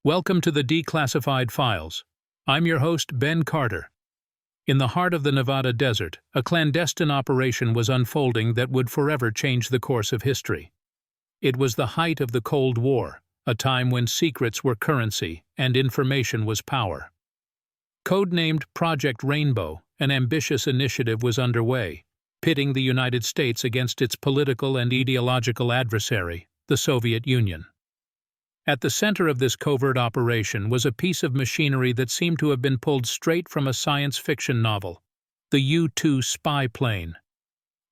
Welcome to the Declassified Files. I'm your host, Ben Carter. In the heart of the Nevada desert, a clandestine operation was unfolding that would forever change the course of history. It was the height of the Cold War, a time when secrets were currency and information was power. Codenamed Project Rainbow, an ambitious initiative was underway, pitting the United States against its political and ideological adversary, the Soviet Union. At the center of this covert operation was a piece of machinery that seemed to have been pulled straight from a science fiction novel, the U-2 spy plane.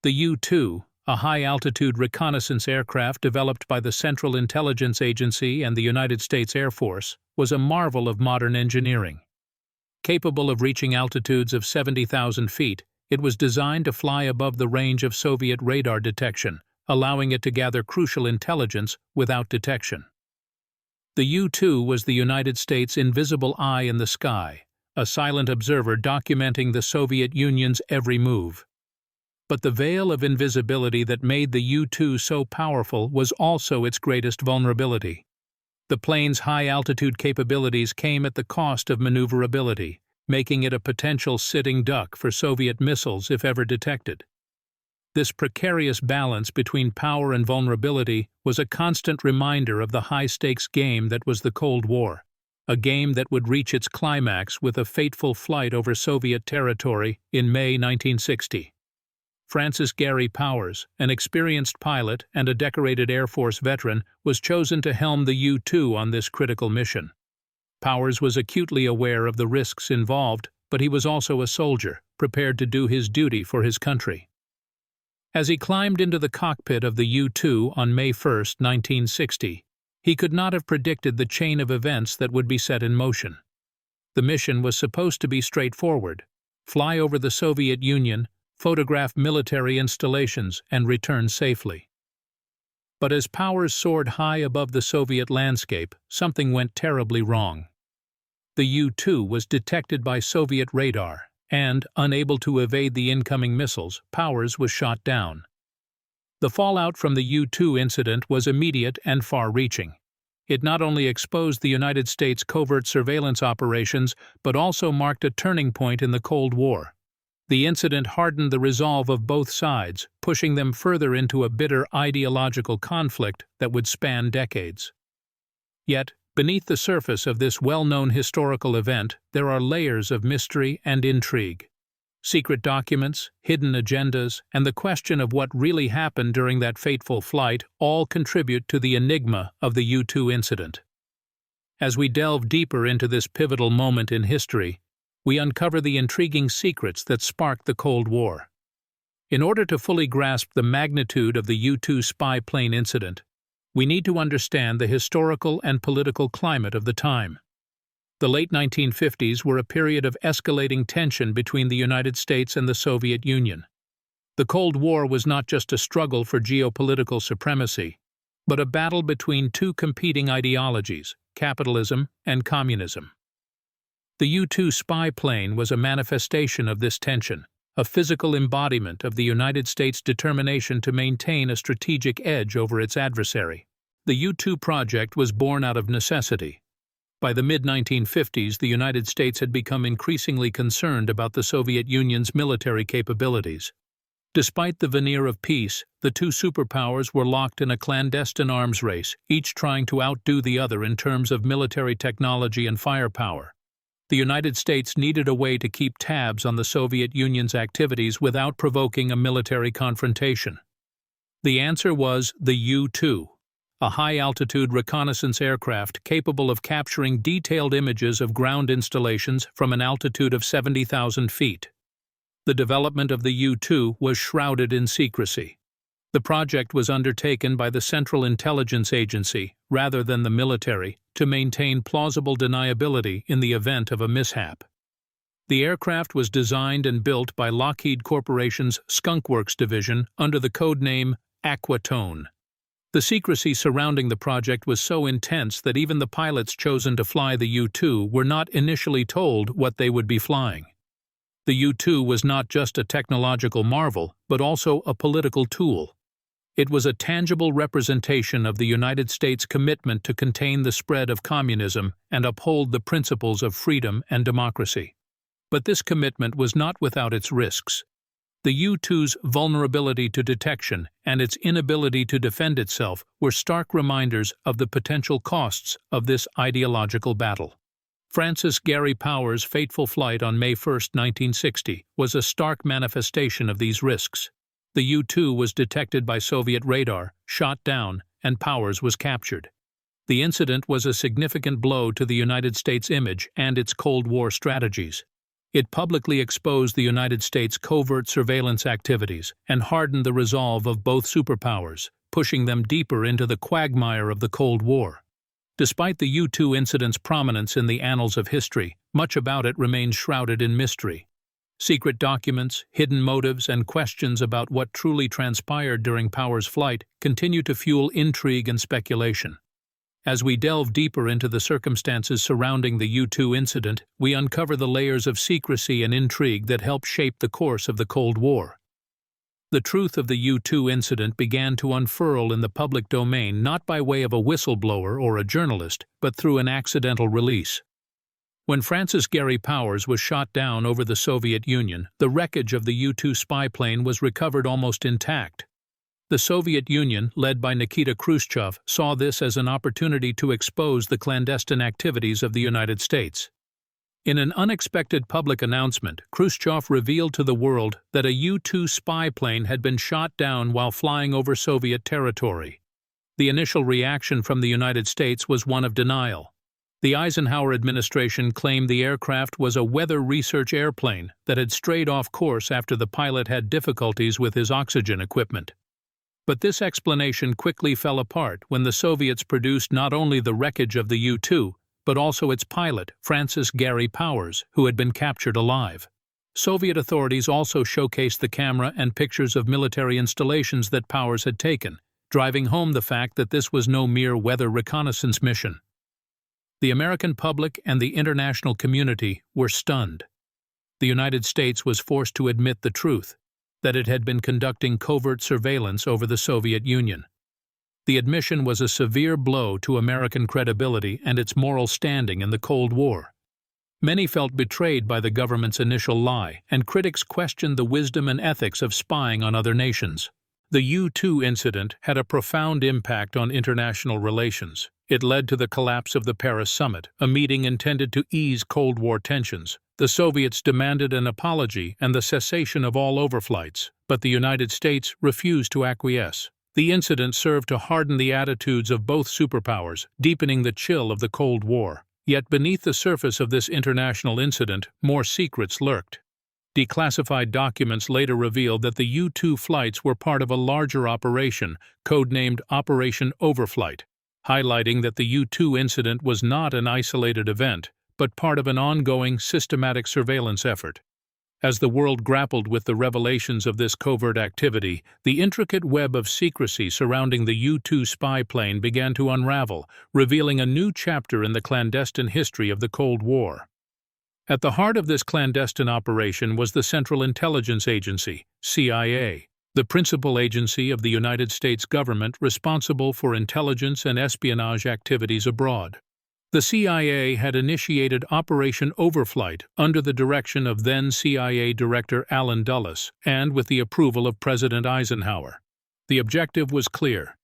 The U-2, a high-altitude reconnaissance aircraft developed by the Central Intelligence Agency and the United States Air Force, was a marvel of modern engineering. Capable of reaching altitudes of 70,000 feet, it was designed to fly above the range of Soviet radar detection, allowing it to gather crucial intelligence without detection. The U-2 was the United States' invisible eye in the sky, a silent observer documenting the Soviet Union's every move. But the veil of invisibility that made the U-2 so powerful was also its greatest vulnerability. The plane's high-altitude capabilities came at the cost of maneuverability, making it a potential sitting duck for Soviet missiles if ever detected. This precarious balance between power and vulnerability was a constant reminder of the high-stakes game that was the Cold War, a game that would reach its climax with a fateful flight over Soviet territory in May 1960. Francis Gary Powers, an experienced pilot and a decorated Air Force veteran, was chosen to helm the U-2 on this critical mission. Powers was acutely aware of the risks involved, but he was also a soldier, prepared to do his duty for his country. As he climbed into the cockpit of the U-2 on May 1, 1960, he could not have predicted the chain of events that would be set in motion. The mission was supposed to be straightforward: fly over the Soviet Union, photograph military installations, and return safely. But as Powers soared high above the Soviet landscape, something went terribly wrong. The U-2 was detected by Soviet radar, and, unable to evade the incoming missiles, Powers was shot down. The fallout from the U-2 incident was immediate and far-reaching. It not only exposed the United States' covert surveillance operations, but also marked a turning point in the Cold War. The incident hardened the resolve of both sides, pushing them further into a bitter ideological conflict that would span decades. Yet, beneath the surface of this well-known historical event, there are layers of mystery and intrigue. Secret documents, hidden agendas, and the question of what really happened during that fateful flight all contribute to the enigma of the U-2 incident. As we delve deeper into this pivotal moment in history, we uncover the intriguing secrets that sparked the Cold War. In order to fully grasp the magnitude of the U-2 spy plane incident, we need to understand the historical and political climate of the time. The late 1950s were a period of escalating tension between the United States and the Soviet Union. The Cold War was not just a struggle for geopolitical supremacy, but a battle between two competing ideologies, capitalism and communism. The U-2 spy plane was a manifestation of this tension, a physical embodiment of the United States' determination to maintain a strategic edge over its adversary. The U-2 project was born out of necessity. By the mid-1950s, the United States had become increasingly concerned about the Soviet Union's military capabilities. Despite the veneer of peace, the two superpowers were locked in a clandestine arms race, each trying to outdo the other in terms of military technology and firepower. The United States needed a way to keep tabs on the Soviet Union's activities without provoking a military confrontation. The answer was the U-2, a high-altitude reconnaissance aircraft capable of capturing detailed images of ground installations from an altitude of 70,000 feet. The development of the U-2 was shrouded in secrecy. The project was undertaken by the Central Intelligence Agency, rather than the military, to maintain plausible deniability in the event of a mishap. The aircraft was designed and built by Lockheed Corporation's Skunk Works division under the codename Aquatone. The secrecy surrounding the project was so intense that even the pilots chosen to fly the U-2 were not initially told what they would be flying. The U-2 was not just a technological marvel, but also a political tool. It was a tangible representation of the United States' commitment to contain the spread of communism and uphold the principles of freedom and democracy. But this commitment was not without its risks. The U-2's vulnerability to detection and its inability to defend itself were stark reminders of the potential costs of this ideological battle. Francis Gary Powers' fateful flight on May 1, 1960, was a stark manifestation of these risks. The U-2 was detected by Soviet radar, shot down, and Powers was captured. The incident was a significant blow to the United States' image and its Cold War strategies. It publicly exposed the United States' covert surveillance activities and hardened the resolve of both superpowers, pushing them deeper into the quagmire of the Cold War. Despite the U-2 incident's prominence in the annals of history, much about it remains shrouded in mystery. Secret documents, hidden motives, and questions about what truly transpired during Powers' flight continue to fuel intrigue and speculation. As we delve deeper into the circumstances surrounding the U-2 incident, we uncover the layers of secrecy and intrigue that helped shape the course of the Cold War. The truth of the U-2 incident began to unfurl in the public domain not by way of a whistleblower or a journalist, but through an accidental release. When Francis Gary Powers was shot down over the Soviet Union, the wreckage of the U-2 spy plane was recovered almost intact. The Soviet Union, led by Nikita Khrushchev, saw this as an opportunity to expose the clandestine activities of the United States. In an unexpected public announcement, Khrushchev revealed to the world that a U-2 spy plane had been shot down while flying over Soviet territory. The initial reaction from the United States was one of denial. The Eisenhower administration claimed the aircraft was a weather research airplane that had strayed off course after the pilot had difficulties with his oxygen equipment. But this explanation quickly fell apart when the Soviets produced not only the wreckage of the U-2, but also its pilot, Francis Gary Powers, who had been captured alive. Soviet authorities also showcased the camera and pictures of military installations that Powers had taken, driving home the fact that this was no mere weather reconnaissance mission. The American public and the international community were stunned. The United States was forced to admit the truth, that it had been conducting covert surveillance over the Soviet Union. The admission was a severe blow to American credibility and its moral standing in the Cold War. Many felt betrayed by the government's initial lie, and critics questioned the wisdom and ethics of spying on other nations. The U-2 incident had a profound impact on international relations. It led to the collapse of the Paris summit, a meeting intended to ease Cold War tensions. The Soviets demanded an apology and the cessation of all overflights, but the United States refused to acquiesce. The incident served to harden the attitudes of both superpowers, deepening the chill of the Cold War. Yet beneath the surface of this international incident, more secrets lurked. Declassified documents later revealed that the U-2 flights were part of a larger operation, codenamed Operation Overflight, highlighting that the U-2 incident was not an isolated event, but part of an ongoing, systematic surveillance effort. As the world grappled with the revelations of this covert activity, the intricate web of secrecy surrounding the U-2 spy plane began to unravel, revealing a new chapter in the clandestine history of the Cold War. At the heart of this clandestine operation was the Central Intelligence Agency, CIA, the principal agency of the United States government responsible for intelligence and espionage activities abroad. The CIA had initiated Operation Overflight under the direction of then-CIA Director Allen Dulles and with the approval of President Eisenhower. The objective was clear: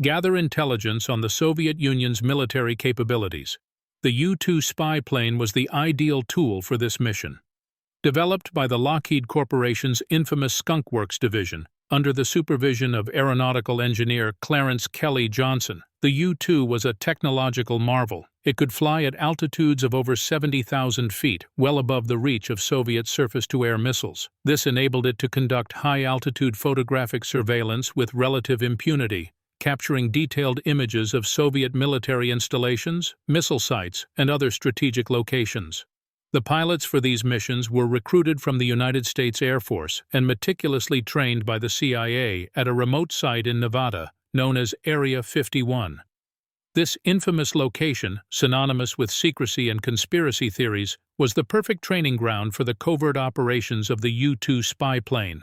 gather intelligence on the Soviet Union's military capabilities. The U-2 spy plane was the ideal tool for this mission. Developed by the Lockheed Corporation's infamous Skunk Works division, under the supervision of aeronautical engineer Clarence Kelly Johnson, the U-2 was a technological marvel. It could fly at altitudes of over 70,000 feet, well above the reach of Soviet surface-to-air missiles. This enabled it to conduct high-altitude photographic surveillance with relative impunity, capturing detailed images of Soviet military installations, missile sites, and other strategic locations. The pilots for these missions were recruited from the United States Air Force and meticulously trained by the CIA at a remote site in Nevada, known as Area 51. This infamous location, synonymous with secrecy and conspiracy theories, was the perfect training ground for the covert operations of the U-2 spy plane.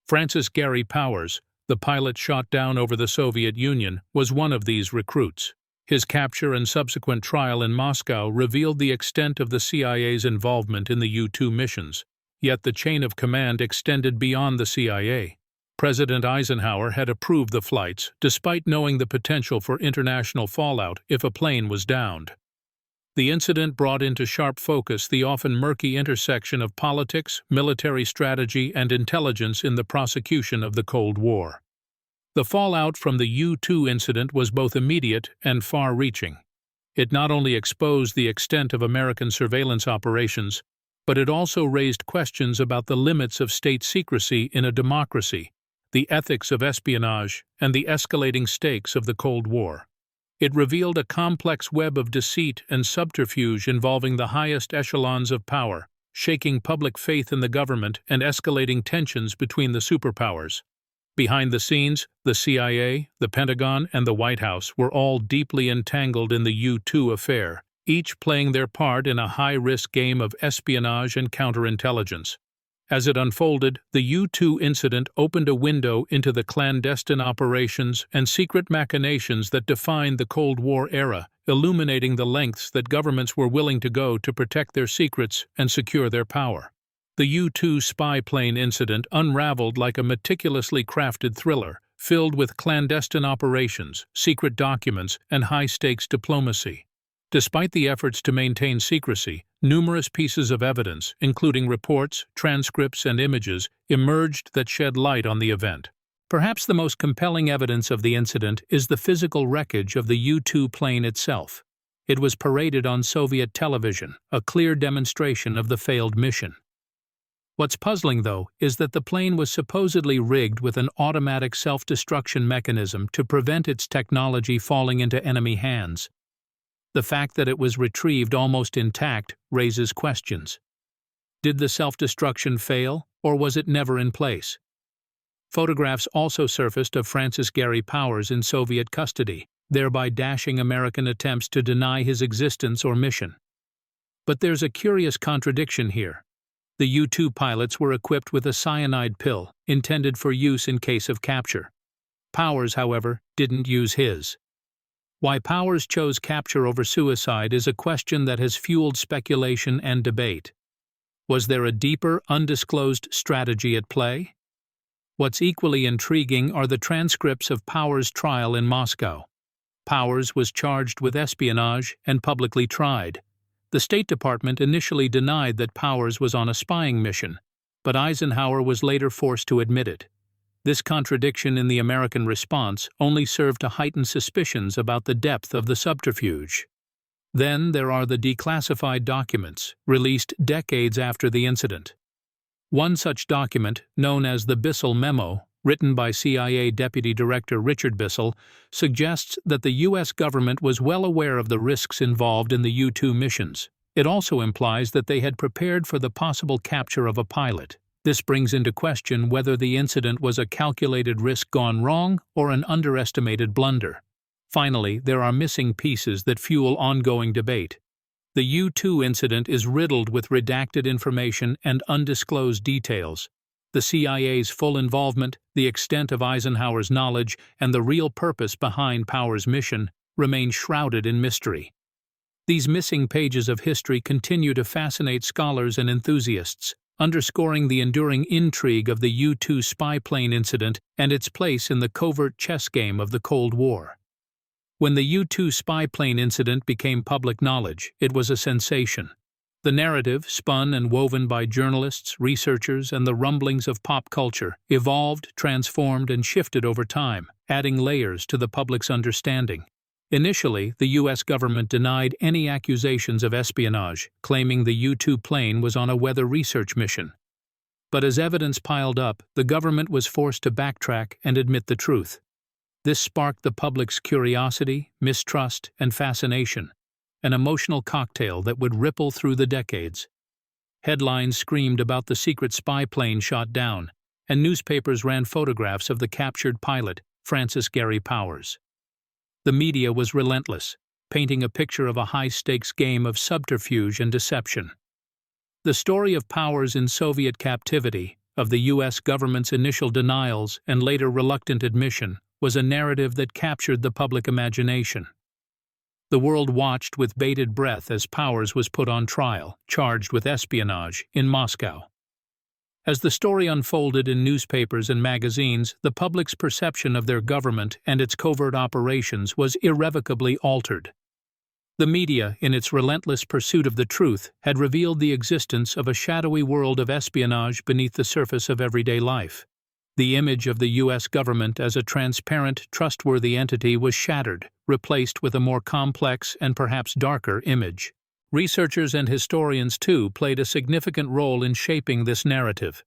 Francis Gary Powers, the pilot shot down over the Soviet Union, was one of these recruits. His capture and subsequent trial in Moscow revealed the extent of the CIA's involvement in the U-2 missions, yet the chain of command extended beyond the CIA. President Eisenhower had approved the flights, despite knowing the potential for international fallout if a plane was downed. The incident brought into sharp focus the often murky intersection of politics, military strategy, and intelligence in the prosecution of the Cold War. The fallout from the U-2 incident was both immediate and far-reaching. It not only exposed the extent of American surveillance operations, but it also raised questions about the limits of state secrecy in a democracy, the ethics of espionage, and the escalating stakes of the Cold War. It revealed a complex web of deceit and subterfuge involving the highest echelons of power, shaking public faith in the government and escalating tensions between the superpowers. Behind the scenes, the CIA, the Pentagon, and the White House were all deeply entangled in the U-2 affair, each playing their part in a high-risk game of espionage and counterintelligence. As it unfolded, the U-2 incident opened a window into the clandestine operations and secret machinations that defined the Cold War era, illuminating the lengths that governments were willing to go to protect their secrets and secure their power. The U-2 spy plane incident unraveled like a meticulously crafted thriller, filled with clandestine operations, secret documents, and high-stakes diplomacy. Despite the efforts to maintain secrecy, numerous pieces of evidence, including reports, transcripts, and images, emerged that shed light on the event. Perhaps the most compelling evidence of the incident is the physical wreckage of the U-2 plane itself. It was paraded on Soviet television, a clear demonstration of the failed mission. What's puzzling, though, is that the plane was supposedly rigged with an automatic self-destruction mechanism to prevent its technology falling into enemy hands. The fact that it was retrieved almost intact raises questions. Did the self-destruction fail, or was it never in place? Photographs also surfaced of Francis Gary Powers in Soviet custody, thereby dashing American attempts to deny his existence or mission. But there's a curious contradiction here. The U-2 pilots were equipped with a cyanide pill, intended for use in case of capture. Powers, however, didn't use his. Why Powers chose capture over suicide is a question that has fueled speculation and debate. Was there a deeper, undisclosed strategy at play? What's equally intriguing are the transcripts of Powers' trial in Moscow. Powers was charged with espionage and publicly tried. The State Department initially denied that Powers was on a spying mission, but Eisenhower was later forced to admit it. This contradiction in the American response only served to heighten suspicions about the depth of the subterfuge. Then there are the declassified documents, released decades after the incident. One such document, known as the Bissell Memo, written by CIA Deputy Director Richard Bissell, suggests that the U.S. government was well aware of the risks involved in the U-2 missions. It also implies that they had prepared for the possible capture of a pilot. This brings into question whether the incident was a calculated risk gone wrong or an underestimated blunder. Finally, there are missing pieces that fuel ongoing debate. The U-2 incident is riddled with redacted information and undisclosed details. The CIA's full involvement, the extent of Eisenhower's knowledge, and the real purpose behind Powers' mission remain shrouded in mystery. These missing pages of history continue to fascinate scholars and enthusiasts, underscoring the enduring intrigue of the U-2 spy plane incident and its place in the covert chess game of the Cold War. When the U-2 spy plane incident became public knowledge, it was a sensation. The narrative, spun and woven by journalists, researchers, and the rumblings of pop culture, evolved, transformed, and shifted over time, adding layers to the public's understanding. Initially, the U.S. government denied any accusations of espionage, claiming the U-2 plane was on a weather research mission. But as evidence piled up, the government was forced to backtrack and admit the truth. This sparked the public's curiosity, mistrust, and fascination, an emotional cocktail that would ripple through the decades. Headlines screamed about the secret spy plane shot down, and newspapers ran photographs of the captured pilot, Francis Gary Powers. The media was relentless, painting a picture of a high-stakes game of subterfuge and deception. The story of Powers in Soviet captivity, of the U.S. government's initial denials and later reluctant admission, was a narrative that captured the public imagination. The world watched with bated breath as Powers was put on trial, charged with espionage, in Moscow. As the story unfolded in newspapers and magazines, the public's perception of their government and its covert operations was irrevocably altered. The media, in its relentless pursuit of the truth, had revealed the existence of a shadowy world of espionage beneath the surface of everyday life. The image of the U.S. government as a transparent, trustworthy entity was shattered, replaced with a more complex and perhaps darker image. Researchers and historians, too, played a significant role in shaping this narrative.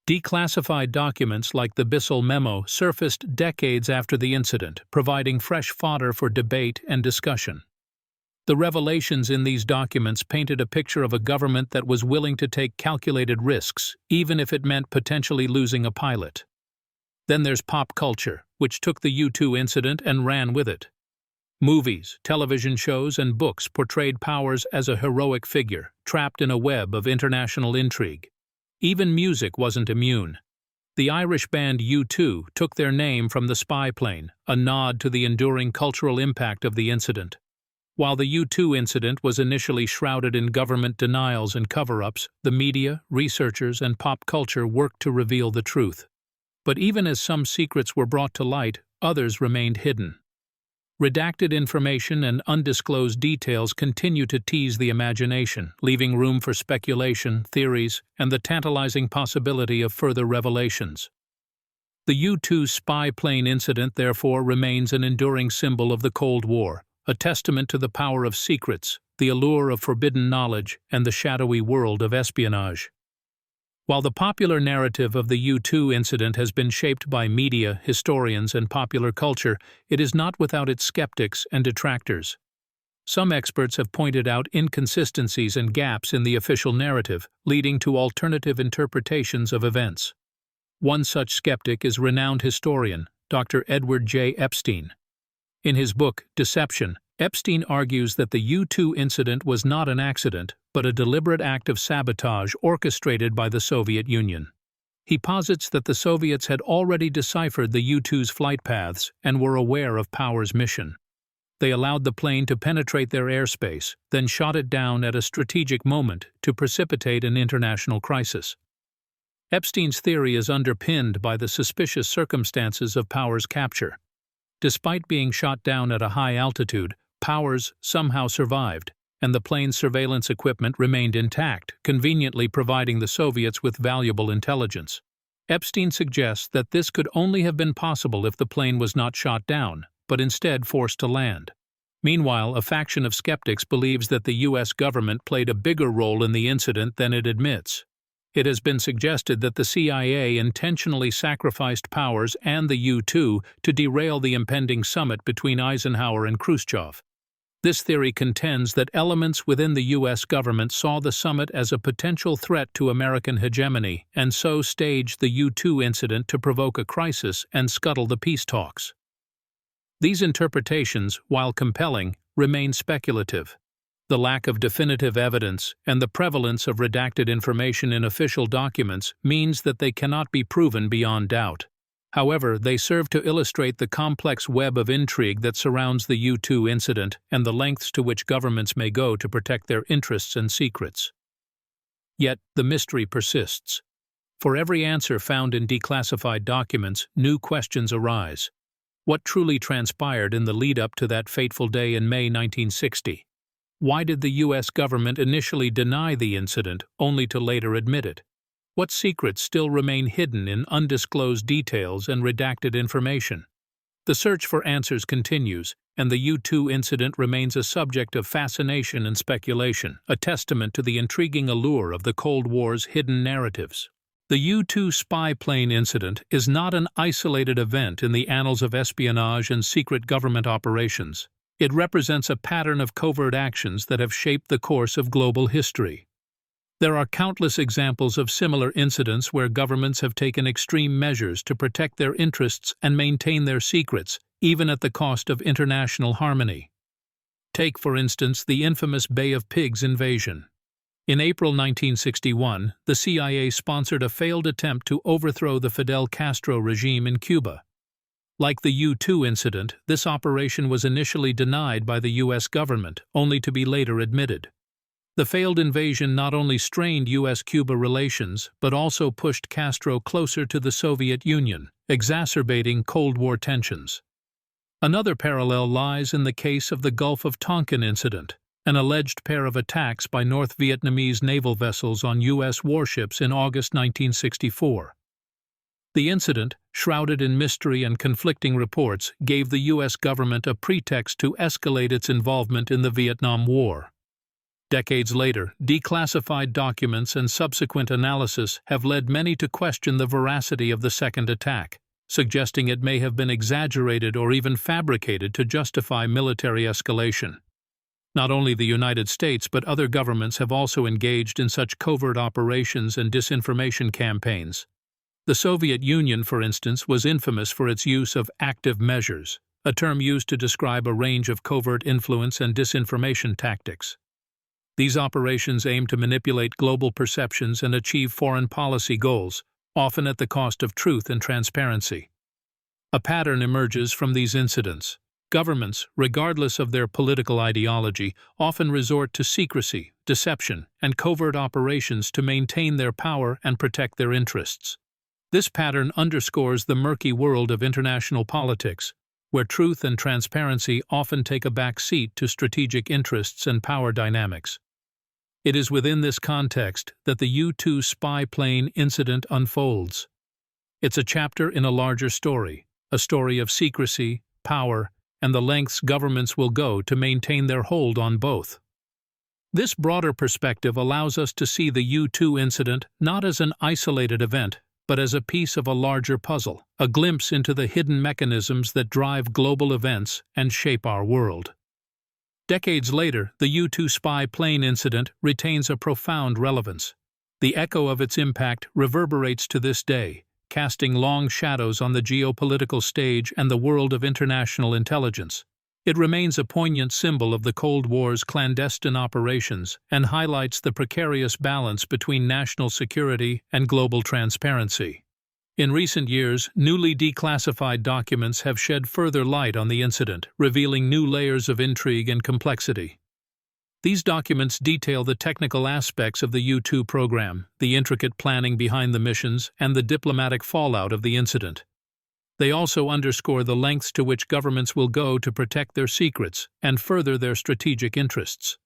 Declassified documents like the Bissell Memo surfaced decades after the incident, providing fresh fodder for debate and discussion. The revelations in these documents painted a picture of a government that was willing to take calculated risks, even if it meant potentially losing a pilot. Then there's pop culture, which took the U-2 incident and ran with it. Movies, television shows, and books portrayed Powers as a heroic figure, trapped in a web of international intrigue. Even music wasn't immune. The Irish band U-2 took their name from the spy plane, a nod to the enduring cultural impact of the incident. While the U-2 incident was initially shrouded in government denials and cover-ups, the media, researchers, and pop culture worked to reveal the truth. But even as some secrets were brought to light, others remained hidden. Redacted information and undisclosed details continue to tease the imagination, leaving room for speculation, theories, and the tantalizing possibility of further revelations. The U-2 spy plane incident, therefore, remains an enduring symbol of the Cold War, a testament to the power of secrets, the allure of forbidden knowledge, and the shadowy world of espionage. While the popular narrative of the U-2 incident has been shaped by media, historians, and popular culture, it is not without its skeptics and detractors. Some experts have pointed out inconsistencies and gaps in the official narrative, leading to alternative interpretations of events. One such skeptic is renowned historian, Dr. Edward J. Epstein. In his book, Deception, Epstein argues that the U-2 incident was not an accident, but a deliberate act of sabotage orchestrated by the Soviet Union. He posits that the Soviets had already deciphered the U-2's flight paths and were aware of Powers' mission. They allowed the plane to penetrate their airspace, then shot it down at a strategic moment to precipitate an international crisis. Epstein's theory is underpinned by the suspicious circumstances of Powers' capture. Despite being shot down at a high altitude, Powers somehow survived, and the plane's surveillance equipment remained intact, conveniently providing the Soviets with valuable intelligence. Epstein suggests that this could only have been possible if the plane was not shot down, but instead forced to land. Meanwhile, a faction of skeptics believes that the U.S. government played a bigger role in the incident than it admits. It has been suggested that the CIA intentionally sacrificed Powers and the U-2 to derail the impending summit between Eisenhower and Khrushchev. This theory contends that elements within the U.S. government saw the summit as a potential threat to American hegemony and so staged the U-2 incident to provoke a crisis and scuttle the peace talks. These interpretations, while compelling, remain speculative. The lack of definitive evidence and the prevalence of redacted information in official documents means that they cannot be proven beyond doubt. However, they serve to illustrate the complex web of intrigue that surrounds the U-2 incident and the lengths to which governments may go to protect their interests and secrets. Yet, the mystery persists. For every answer found in declassified documents, new questions arise. What truly transpired in the lead-up to that fateful day in May 1960? Why did the U.S. government initially deny the incident, only to later admit it? What secrets still remain hidden in undisclosed details and redacted information? The search for answers continues, and the U-2 incident remains a subject of fascination and speculation, a testament to the intriguing allure of the Cold War's hidden narratives. The U-2 spy plane incident is not an isolated event in the annals of espionage and secret government operations. It represents a pattern of covert actions that have shaped the course of global history. There are countless examples of similar incidents where governments have taken extreme measures to protect their interests and maintain their secrets, even at the cost of international harmony. Take, for instance, the infamous Bay of Pigs invasion. In April 1961, the CIA sponsored a failed attempt to overthrow the Fidel Castro regime in Cuba. Like the U-2 incident, this operation was initially denied by the U.S. government, only to be later admitted. The failed invasion not only strained U.S.-Cuba relations, but also pushed Castro closer to the Soviet Union, exacerbating Cold War tensions. Another parallel lies in the case of the Gulf of Tonkin incident, an alleged pair of attacks by North Vietnamese naval vessels on U.S. warships in August 1964. The incident, shrouded in mystery and conflicting reports, gave the U.S. government a pretext to escalate its involvement in the Vietnam War. Decades later, declassified documents and subsequent analysis have led many to question the veracity of the second attack, suggesting it may have been exaggerated or even fabricated to justify military escalation. Not only the United States but other governments have also engaged in such covert operations and disinformation campaigns. The Soviet Union, for instance, was infamous for its use of active measures, a term used to describe a range of covert influence and disinformation tactics. These operations aim to manipulate global perceptions and achieve foreign policy goals, often at the cost of truth and transparency. A pattern emerges from these incidents. Governments, regardless of their political ideology, often resort to secrecy, deception, and covert operations to maintain their power and protect their interests. This pattern underscores the murky world of international politics, where truth and transparency often take a back seat to strategic interests and power dynamics. It is within this context that the U-2 spy plane incident unfolds. It's a chapter in a larger story, a story of secrecy, power, and the lengths governments will go to maintain their hold on both. This broader perspective allows us to see the U-2 incident not as an isolated event, but as a piece of a larger puzzle, a glimpse into the hidden mechanisms that drive global events and shape our world. Decades later, the U-2 spy plane incident retains a profound relevance. The echo of its impact reverberates to this day, casting long shadows on the geopolitical stage and the world of international intelligence. It remains a poignant symbol of the Cold War's clandestine operations and highlights the precarious balance between national security and global transparency. In recent years, newly declassified documents have shed further light on the incident, revealing new layers of intrigue and complexity. These documents detail the technical aspects of the U-2 program, the intricate planning behind the missions, and the diplomatic fallout of the incident. They also underscore the lengths to which governments will go to protect their secrets and further their strategic interests.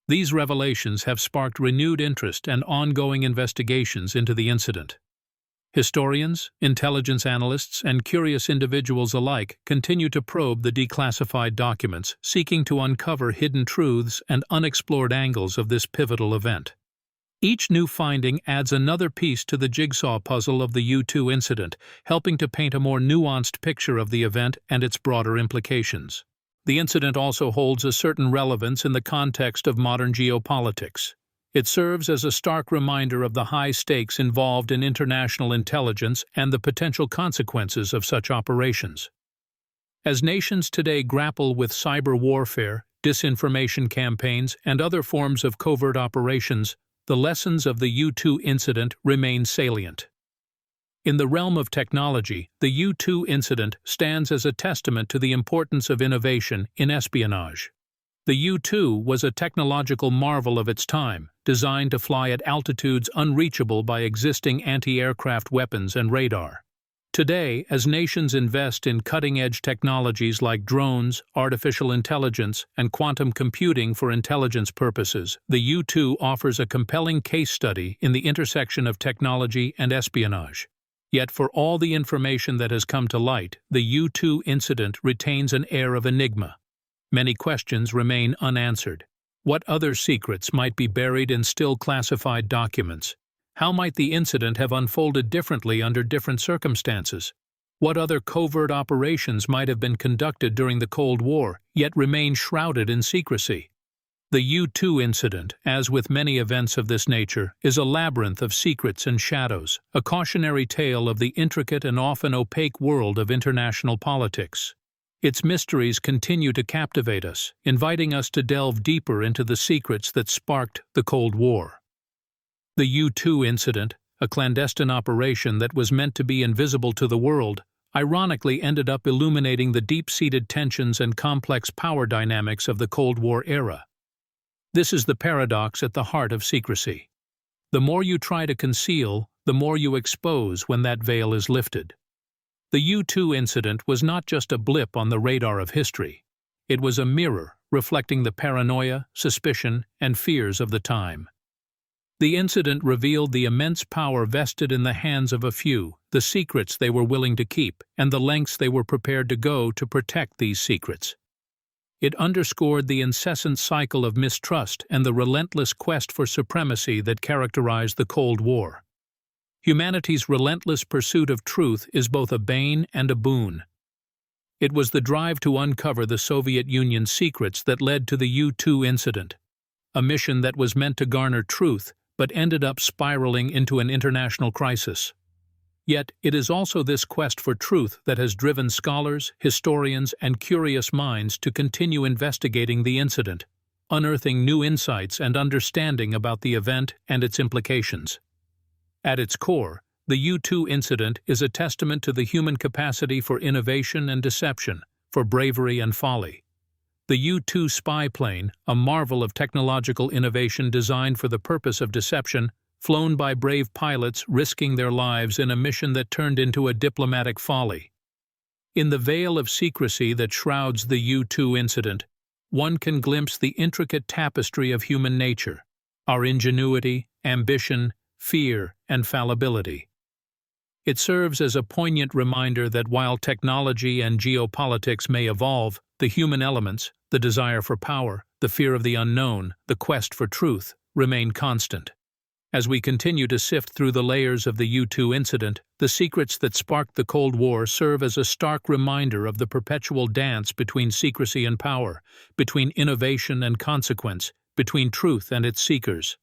These revelations have sparked renewed interest and ongoing investigations into the incident. Historians, intelligence analysts, and curious individuals alike continue to probe the declassified documents, seeking to uncover hidden truths and unexplored angles of this pivotal event. Each new finding adds another piece to the jigsaw puzzle of the U-2 incident, helping to paint a more nuanced picture of the event and its broader implications. The incident also holds a certain relevance in the context of modern geopolitics. It serves as a stark reminder of the high stakes involved in international intelligence and the potential consequences of such operations. As nations today grapple with cyber warfare, disinformation campaigns, and other forms of covert operations, the lessons of the U-2 incident remain salient. In the realm of technology, the U-2 incident stands as a testament to the importance of innovation in espionage. The U-2 was a technological marvel of its time, designed to fly at altitudes unreachable by existing anti-aircraft weapons and radar. Today, as nations invest in cutting-edge technologies like drones, artificial intelligence, and quantum computing for intelligence purposes, the U-2 offers a compelling case study in the intersection of technology and espionage. Yet for all the information that has come to light, the U-2 incident retains an air of enigma. Many questions remain unanswered. What other secrets might be buried in still classified documents? How might the incident have unfolded differently under different circumstances? What other covert operations might have been conducted during the Cold War, yet remain shrouded in secrecy? The U-2 incident, as with many events of this nature, is a labyrinth of secrets and shadows, a cautionary tale of the intricate and often opaque world of international politics. Its mysteries continue to captivate us, inviting us to delve deeper into the secrets that sparked the Cold War. The U-2 incident, a clandestine operation that was meant to be invisible to the world, ironically ended up illuminating the deep-seated tensions and complex power dynamics of the Cold War era. This is the paradox at the heart of secrecy. The more you try to conceal, the more you expose when that veil is lifted. The U-2 incident was not just a blip on the radar of history. It was a mirror reflecting the paranoia, suspicion, and fears of the time. The incident revealed the immense power vested in the hands of a few, the secrets they were willing to keep, and the lengths they were prepared to go to protect these secrets. It underscored the incessant cycle of mistrust and the relentless quest for supremacy that characterized the Cold War. Humanity's relentless pursuit of truth is both a bane and a boon. It was the drive to uncover the Soviet Union's secrets that led to the U-2 incident, a mission that was meant to garner truth but ended up spiraling into an international crisis. Yet, it is also this quest for truth that has driven scholars, historians, and curious minds to continue investigating the incident, unearthing new insights and understanding about the event and its implications. At its core, the U-2 incident is a testament to the human capacity for innovation and deception, for bravery and folly. The U-2 spy plane, a marvel of technological innovation designed for the purpose of deception, flown by brave pilots risking their lives in a mission that turned into a diplomatic folly. In the veil of secrecy that shrouds the U-2 incident, one can glimpse the intricate tapestry of human nature, our ingenuity, ambition, fear, and fallibility. It serves as a poignant reminder that while technology and geopolitics may evolve, the human elements, the desire for power, the fear of the unknown, the quest for truth, remain constant. As we continue to sift through the layers of the U-2 incident, the secrets that sparked the Cold War serve as a stark reminder of the perpetual dance between secrecy and power, between innovation and consequence, between truth and its seekers.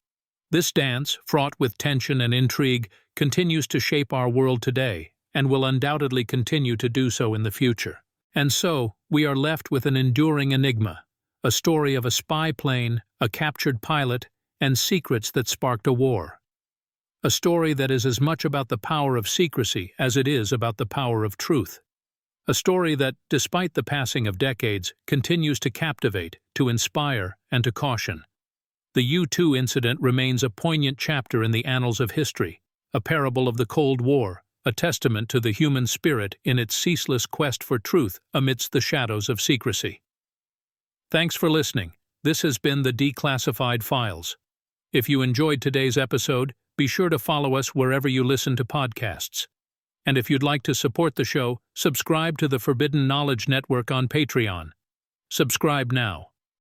This dance, fraught with tension and intrigue, continues to shape our world today, and will undoubtedly continue to do so in the future. And so, we are left with an enduring enigma, a story of a spy plane, a captured pilot, and secrets that sparked a war. A story that is as much about the power of secrecy as it is about the power of truth. A story that, despite the passing of decades, continues to captivate, to inspire, and to caution. The U-2 incident remains a poignant chapter in the annals of history, a parable of the Cold War, a testament to the human spirit in its ceaseless quest for truth amidst the shadows of secrecy. Thanks for listening. This has been the Declassified Files. If you enjoyed today's episode, be sure to follow us wherever you listen to podcasts. And if you'd like to support the show, subscribe to the Forbidden Knowledge Network on Patreon. Subscribe now.